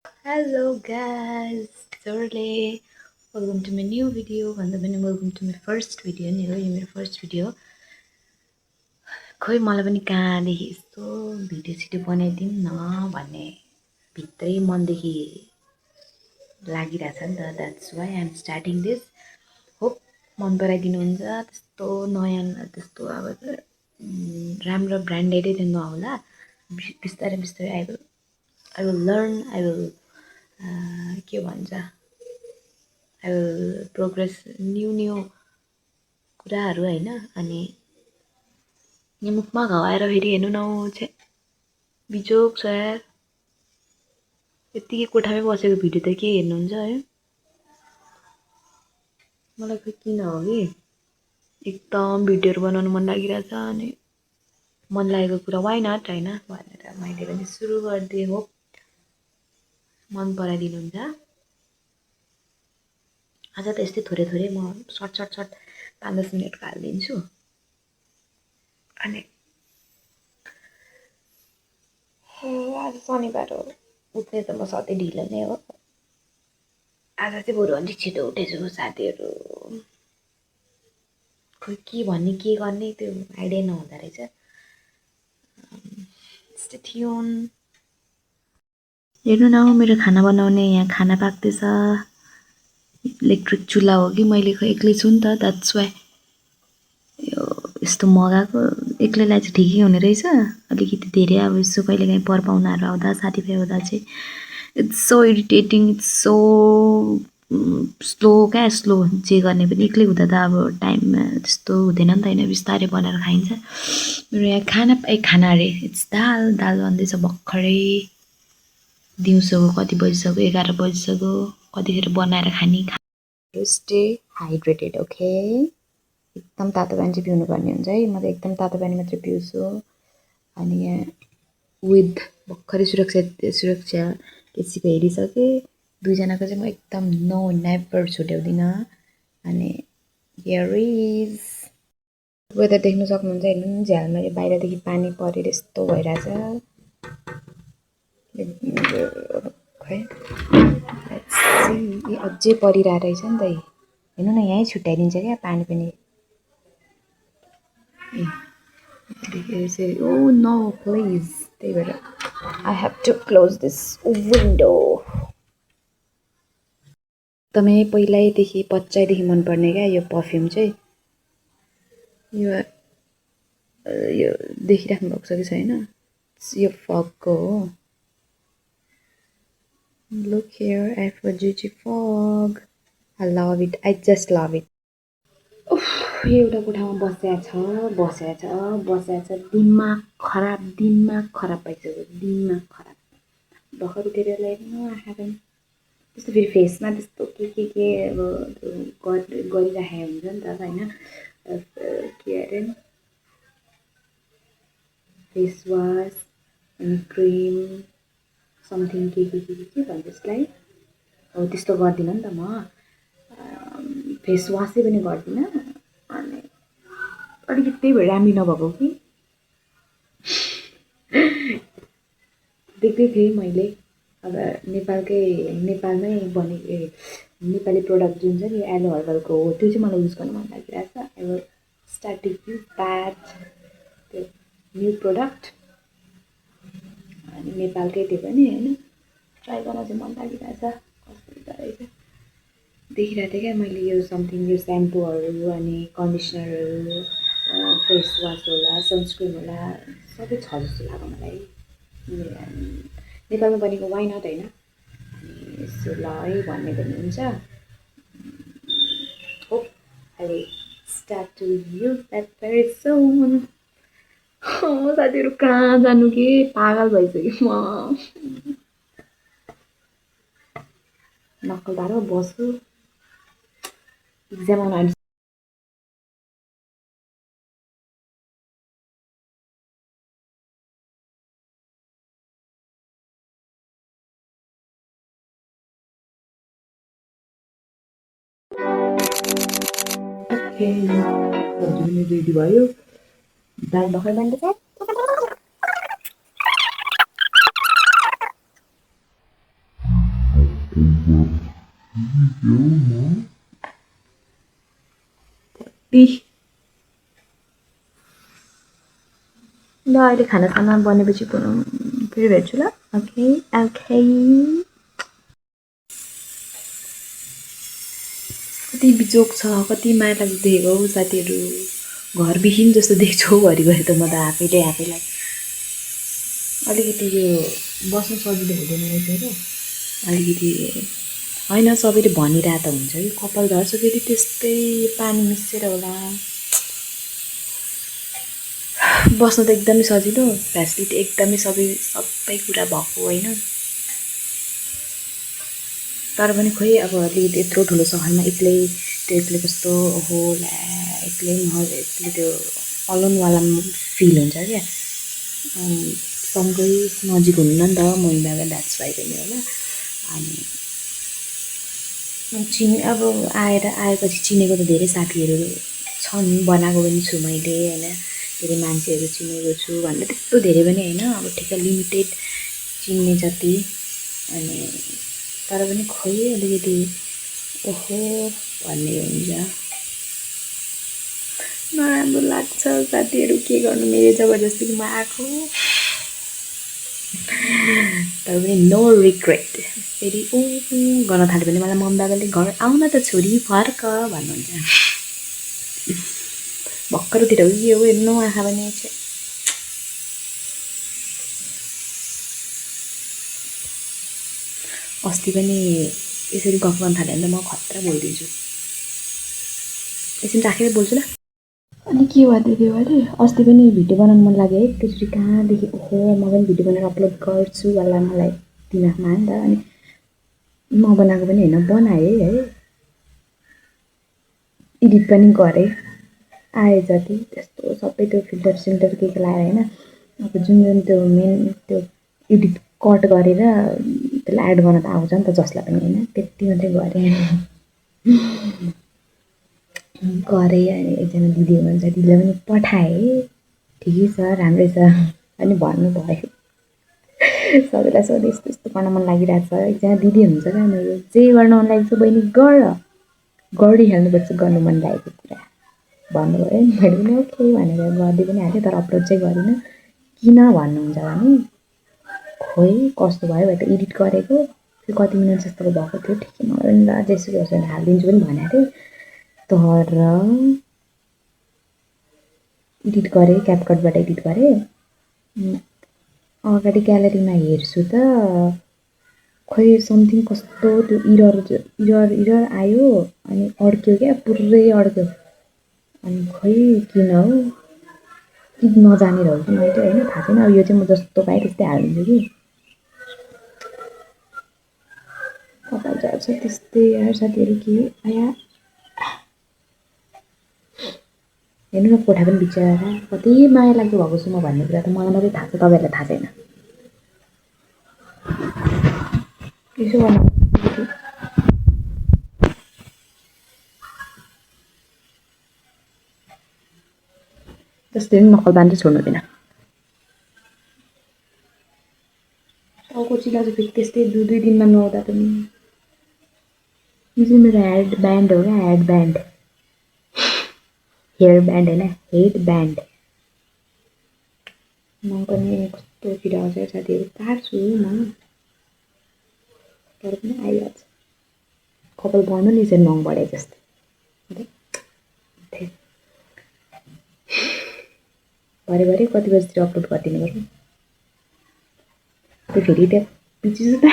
Hello guys, it's Orle. Welcome to my new video. Welcome to my first video. My first video. खोइ मलाई पनि कहाँदेखि यस्तो video छिटो बनाइदिउँ न भन्ने भित्रै मनदेखि लागिरहेछ नि त. That's why I am starting this. Hope मन पराइदिनुहुन्छ. त्यस्तो नयाँ त्यस्तो अब राम्रो ब्रान्डेडै त नहोला. बिस्तारै बिस्तारै आई विल लर्न. के भन्छ, आई विल प्रोग्रेस न्यू कुराहरू होइन. अनि यहाँ मुखमा घाउ आएर फेरि हेर्नु न छे बिजोक छ यार. यत्तिकै कोठामै बसेको भिडियो त के हेर्नुहुन्छ है. मलाई खोइ किन हो कि एकदम भिडियोहरू बनाउनु मन लागिरहेछ. अनि मन लागेको कुरा वाइ नट होइन भनेर मैले पनि सुरु गरिदिएँ. हो मन पराइदिनुहुन्छ. आज त यस्तै थोरै थोरै म सर्ट 5-10 मिनटको हालिदिन्छु. अनि आज शनिबार हो, उठ्ने त म सधैँ ढिलो नै हो. आज चाहिँ बरु अलि छिटो उठेछु. साथीहरू खोइ के भन्ने के गर्ने त्यो आइडिया नहुँदो रहेछ. Stay tune. हेर्नु न मेरो खाना बनाउने यहाँ खाना पाक्दैछ. इलेक्ट्रिक चुल्हा हो कि मैले खोइ एक्लै छु नि त. द्याट्स वाइ यो यस्तो मगाएको. एक्लैलाई चाहिँ ठिकै हुने रहेछ. अलिकति धेरै अब यसो कहिलेकाहीँ परपाहुनाहरू आउँदा साथीभाइ आउँदा चाहिँ it's so irritating. It's so slow जे गर्ने पनि एक्लै हुँदा त अब टाइममा त्यस्तो हुँदैन नि त होइन. बिस्तारै बनाएर खाइन्छ. मेरो यहाँ खाना अरे इट्स दाल बन्दैछ भर्खरै. दिउँसोको कति बजिसक्यो, 11 बजिसक्यो. कतिखेर बनाएर खाने. Stay hydrated okay. एकदम तातो पानी चाहिँ पिउनुपर्ने हुन्छ है. म त एकदम तातो पानी मात्रै पिउँछु. अनि यहाँ विथ भर्खरै सुरक्षा केसीको हेरिसकेँ. दुईजनाको चाहिँ म एकदम नेभर छुट्याउँदिनँ. अनि हियर इज वेदर देख्नु सक्नुहुन्छ. हेर्नु झ्यालमा बाहिरदेखि पानी परेर यस्तो भइरहेछ. खै अझै परिरहेको रहेछ नि त. हेर्नु न यहीँ छुट्याइदिन्छ क्या पानी पनि. Oh no, please. त्यही भएर I have to close this window. एकदमै पहिल्यैदेखि बच्चैदेखि मनपर्ने क्या यो पर्फ्युम चाहिँ. यो देखिराख्नु भएको छ कि छैन. यो फगको हो. Look here, Aphrodite fog. I love it. I just love it. यो एउटा कोठामा बसेछ. दिमाग खराब भइसक्यो. दिमाग खराब. भर्खर उठेर हेर्नु आँखा त्यस्तो फेरि फेसमा त्यस्तो के अब गरिराखेको हुन्छ नि त होइन. के अरे फेस वास अनि क्रिम समथिङ के भन्छ त्यसलाई. हो त्यस्तो गर्दिनँ नि त म. फेस वासै पनि गर्दिनँ. अनि अलिकति त्यही भएर राम्री नभएको कि देख्दै थिएँ मैले. अब नेपालमै बनेको नेपाली प्रडक्ट जुन छ नि एलो हर्बलको हो त्यो चाहिँ मलाई युज गर्न मन लागिरहेछ. I will start to use that. त्यो न्यू प्रडक्ट. अनि नेपालकै त्यो पनि होइन ट्राई गर्न चाहिँ मन लागिरहेछ. कस्तो हुँदो रहेछ देखिरहेको थिएँ क्या मैले. यो समथिङ यो स्याम्पूहरू अनि कन्डिसनरहरू फेस वास होला सनस्क्रिन होला सबै छ जस्तो लाग्यो मलाई. नेपालमा बनेको वाइ नट होइन. अनि यसो ल है भन्ने पनि हुन्छ. Hope I will start to use that very soon. साथीहरू कहाँ जानु कि पागल भइसक्यो म. नक्कलदार हो बस्छु. इक्जाम आउनु ओके. सब्जी पनि रेडी भयो. दाल भर्खर बन्दैछ. ल अहिले खानासाना बनेपछि फेरि भेट्छु ल ओके ओके कति बिजोक छ कति माया लाग्दो देखेको हौ साथीहरू घरविहीन जस्तो देख्छौ घरिघरि त म त आफैलाई अलिकति यो बस्नु सजिलो हुँदैन रहेछ र अलिकति होइन सबैले भनिरहेको त हुन्छ कि कपाल झर्छ फेरि त्यस्तै पानी मिसेर होला बस्नु त एकदमै सजिलो फेसिलिटी एकदमै सबै कुरा भएको होइन तर पनि खोइ अब अलिकति यत्रो ठुलो सहरमा एक्लै कस्तो होला एक्लै त्यो अलोनवाला फिल हुन्छ क्या सँगै नजिक हुन्न नि त महिनामा द्याट्स वाइ पनि होला अनि अब आएपछि चिनेको त धेरै साथीहरू छन् बनाएको पनि छु मैले होइन धेरै मान्छेहरू चिनेको छु भन्दा त्यस्तो धेरै पनि होइन अब ठिक्क लिमिटेड चिन्ने जति अनि तर पनि खोइ अलिकति ओहो भन्ने हुन्छ नराम्रो लाग्छ साथीहरू के गर्नु मेरो जबरजस्तीमा आएको तर पनि नो रिग्रेट फेरि गर्न थाल्यो भने मलाई मम्मी बाबाले घर आउन त छोरी फर्क भन्नुहुन्छ भर्खरतिर उयो हेर्नु आँखा पनि अस्ति पनि यसरी गफ गर्न थाल्यो भने त म खतरा बोलिदिन्छु एकछिन राखेर बोल्छु ल अनि के भन्दै थियो अरे अस्ति पनि भिडियो बनाउनु मन लाग्यो है एकचोटि कहाँदेखि ओहो म पनि भिडियो बनाएर अपलोड गर्छु होला मलाई दिमागमा नि त अनि म बनाएको पनि होइन बनाएँ है एडिट पनि गरेँ आए जति त्यस्तो सबै त्यो फिल्टर के लगाएर होइन अब जुन त्यो मेन त्यो एडिट कट गरेर त्यसलाई एड गर्न त आउँछ नि त जसलाई पनि होइन त्यति मात्रै गरेँ अनि एकजना दिदी हुनुहुन्छ दिदीलाई पनि पठाएँ ठिकै छ राम्रै छ अनि भन्नुभयो सबैलाई सोधेँ यस्तो यस्तो गर्न मन लागिरहेको छ एकजना दिदी हुनुहुन्छ क्या मेरो जे गर्न मन लागेको छ बहिनी गरिहाल्नुपर्छ गर्नु मन लागेको कुरा भन्नुभयो मैले पनि ओके भनेर गर्दै पनि हालेँ तर अपलोड चाहिँ गरिनँ किन भन्नुहुन्छ भने खोइ कस्तो भयो त एडिट गरेको फेरि कति मिनट जस्तोको भएको थियो ठिकै मलाई पनि ल जेसुकै होस् भनेर हालिदिन्छु पनि भनेको थिएँ तर एडिट गरेँ क्यापकटबाट एडिट गरेँ अगाडि ग्यालेरीमा हेर्छु त खोइ समथिङ कस्तो त्यो इरर आयो अनि अड्क्यो क्या पुरै अड्क्यो अनि खोइ किन हो कि नजानेर हो कि मैले होइन थाहा छैन अब यो चाहिँ म जस्तो पाएँ त्यस्तै हालिदिन्छु कि कपाल झर्छ त्यस्तै यार साथीहरू के आया हेर्नु न कोठा पनि बिचरा कति माया लाग्दो भएको छु म भन्ने कुरा त मलाई मात्रै थाहा छ तपाईँहरूलाई थाहा छैन यसो गर्नु जस्तै पनि नक्कल बाँध्दै छोड्नु हुँदैन टाउको चिलाउँछ फेरि त्यस्तै दुई दिनमा नुहाउँदा पनि यो चाहिँ मेरो हेड ब्यान्ड हो क्या हेड ब्यान्ड हेयर ब्यान्ड होइन हेड ब्यान्ड म पनि कस्तो पीडा आउँछ साथीहरू काट्छु म तर पनि आइहाल्छ कपाल बढ्नु नि चाहिँ नङ बढे जस्तो भरे कति बजीतिर अपलोड गरिदिनु पर्यो त्यो फेरि त्यहाँ पछि त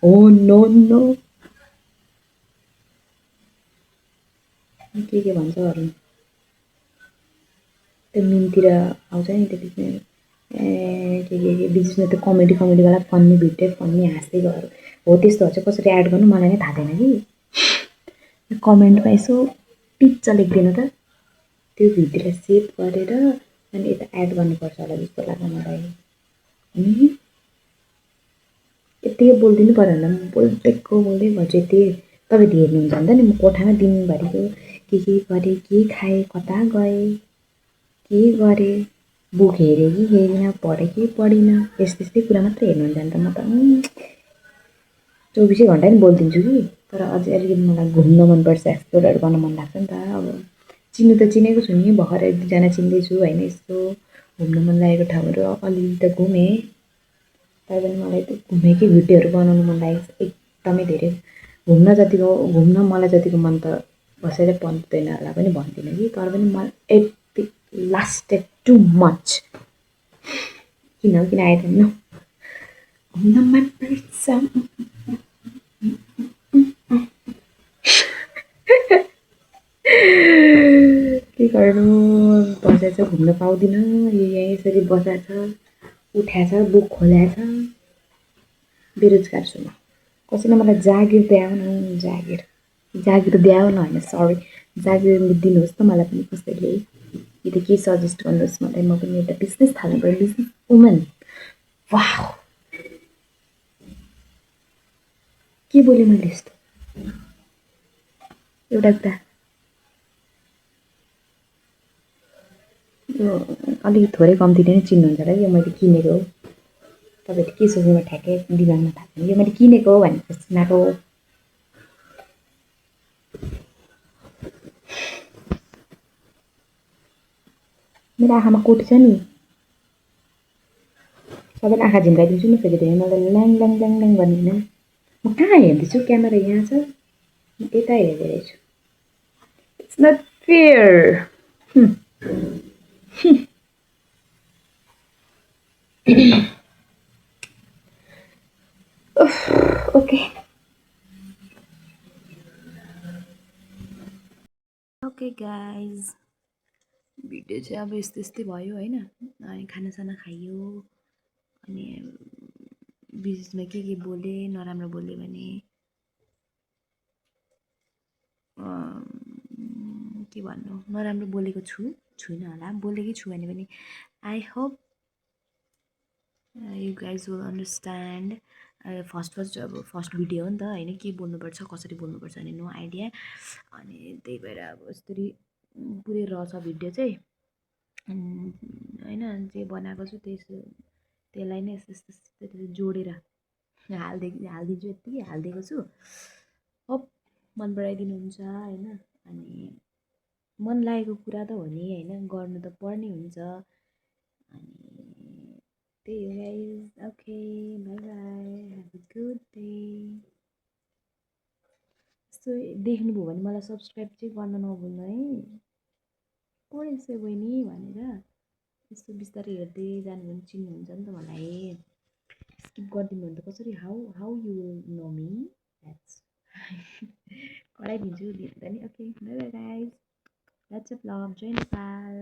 हो नो के भन्छ अरू त्यो मिमतिर आउँछ नि त्यो बिचमा के बिचमा त्यो कमेडीवाला फन्नी भिडियो फन्नी हाँस्दै गएर हो त्यस्तोहरू चाहिँ कसरी एड गर्नु मलाई नै थाहा छैन कि कमेन्टमा यसो टिच्च लेखिदिनु त त्यो भिडियोलाई सेभ गरेर अनि यता एड गर्नुपर्छ होला जस्तो लाग्छ मलाई यतिकै बोलिदिनु पऱ्यो भने म बोल्दै गर्छु यति तपाईँले हेर्नुहुन्छ भने त नि म कोठामा दिनभरिको के गरेँ के खाएँ कता गएँ के गरेँ बुक हेरेँ कि हेरिनँ पढेँ कि पढिनँ यस्तै कुरा मात्रै हेर्नुहुन्छ भने त म त 24 घन्टा नि बोलिदिन्छु कि तर अझै अलिकति मलाई घुम्न मनपर्छ एक्सप्लोरहरू गर्न मन लाग्छ नि त अब चिन्नु त चिनेको छु नि भर्खर 1-2जना चिन्दैछु होइन यस्तो घुम्न मन लागेको ठाउँहरू अलिअलि त घुमेँ तर पनि मलाई त्यो घुमेकै भिडियोहरू बनाउनु मन लागेको छ एकदमै धेरै घुम्न मलाई जतिको मन त कसैले पर्दैन होला पनि भन्दिनँ कि तर पनि मलाई यति लास्टेड टु मच किन आइरहनु घुम्न मनपर्छ के गर्नु बसेर चाहिँ घुम्न पाउँदिनँ यहाँ यसरी बसेको छ उठ्या छ बुक खोल्या छ बेरोजगार छु म कसैले मलाई जागिर द्याउनु जागिर जागिर द्याउन होइन सरी जागिर दिनुहोस् त मलाई पनि कसैले कि त के सजेस्ट गर्नुहोस् मलाई म पनि एउटा बिजनेस थाल्नु पऱ्यो बिजनेस वुमन वाउ के बोलेँ मैले यस्तो एउटा कुरा यो अलिक थोरै कम्तीले नै चिन्नुहुन्छ होला यो मैले किनेको हो तपाईँले के सोच्नु ठ्याक्कै दिमागमा थाहा छैन यो मैले किनेको हो भनेर सुनाएको मेरो आँखामा कोटी छ नि सबैले आँखा झिम्काइदिन्छु नि फेरि धेरै मलाई ल्याङ ल्याङ ल्याङ ल्याङ भन्दैन म कहाँ हेर्दैछु क्यामेरा यहाँ छ म यता हेर्दै रहेछु it's not fair okay okay guys video चाहिँ अब यस्तै यस्तै भयो होइन अनि खानासाना खाइयो अनि बिचमा के बोलेँ नराम्रो बोल्यो भने के भन्नु नराम्रो बोलेको छुइनँ होला बोलेकै छु भने पनि I hope you guys will understand first अब फर्स्ट भिडियो हो नि त होइन के बोल्नुपर्छ कसरी बोल्नुपर्छ भने नो आइडिया अनि त्यही भएर अब यसरी पुरै रहेछ भिडियो चाहिँ होइन जे बनाएको छु त्यसलाई नै यस्तो जोडेर हालिदिन्छु यत्तिकै हालिदिएको छु होप मन पराइदिनुहुन्छ होइन अनि मन लागेको कुरा त हो नि होइन गर्नु त पर्ने हुन्छ अनि त्यही हो guys okay bye by have a good day यस्तो देख्नुभयो भने मलाई सब्सक्राइब चाहिँ गर्न नभुल्नु है को रहेछ बहिनी भनेर यस्तो बिस्तारै हेर्दै जानुभयो भने चिन्नुहुन्छ नि त मलाई स्किप गरिदिनु भने त कसरी how how you will know me that's कराइदिन्छु दिँदा नि okay bye bye guys that's a vlog जय नेपाल